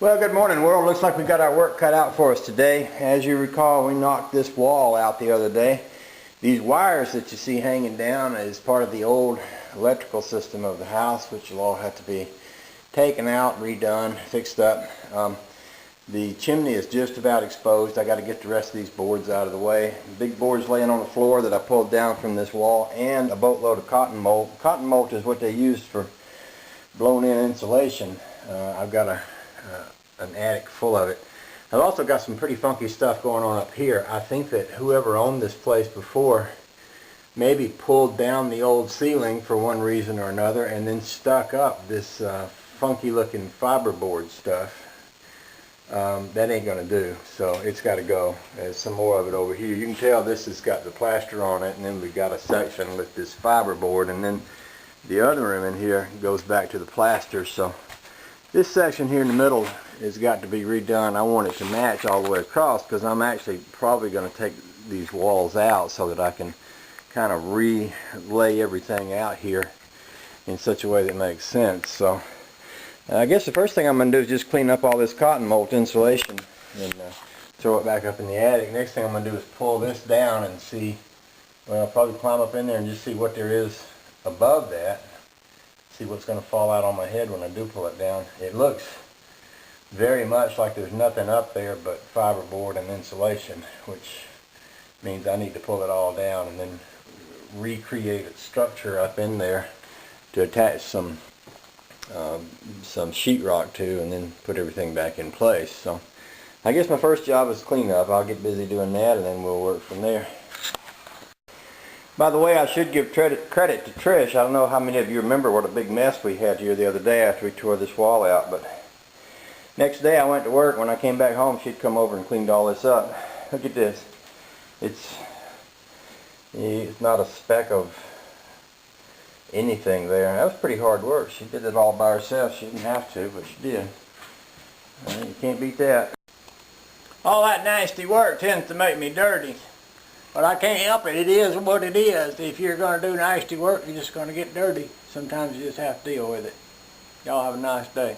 Well, good morning, world. Looks like we got our work cut out for us today. As you recall, we knocked this wall out the other day. These wires that you see hanging down is part of the old electrical system of the house, which will all have to be taken out, redone, fixed up. The chimney is just about exposed. I got to get the rest of these boards out of the way. The big boards laying on the floor that I pulled down from this wall, and a boatload of cotton mold. Cotton mold is what they used for blown-in insulation. I've got an attic full of it. I've also got some pretty funky stuff going on up here. I think that whoever owned this place before maybe pulled down the old ceiling for one reason or another and then stuck up this funky looking fiberboard stuff. That ain't gonna do, so it's got to go. There's some more of it over here. You can tell this has got the plaster on it, and then we've got a section with this fiberboard, and then the other room in here goes back to the plaster. So this section here in the middle has got to be redone. I want it to match all the way across, because I'm actually probably going to take these walls out so that I can kind of relay everything out here in such a way that makes sense. So I guess the first thing I'm going to do is just clean up all this cotton mold insulation and throw it back up in the attic. Next thing I'm going to do is pull this down and see, well, I'll probably climb up in there and just see what there is above that. See what's going to fall out on my head when I do pull it down. It looks very much like there's nothing up there but fiberboard and insulation, which means I need to pull it all down and then recreate a structure up in there to attach some sheetrock to, and then put everything back in place. So I guess my first job is clean up. I'll get busy doing that, and then we'll work from there. By the way, I should give credit to Trish. I don't know how many of you remember what a big mess we had here the other day after we tore this wall out, but next day I went to work. When I came back home, she'd come over and cleaned all this up. Look at this. It's not a speck of anything there. That was pretty hard work. She did it all by herself. She didn't have to, but she did. You can't beat that. All that nasty work tends to make me dirty. But I can't help it. It is what it is. If you're going to do nasty work, you're just going to get dirty. Sometimes you just have to deal with it. Y'all have a nice day.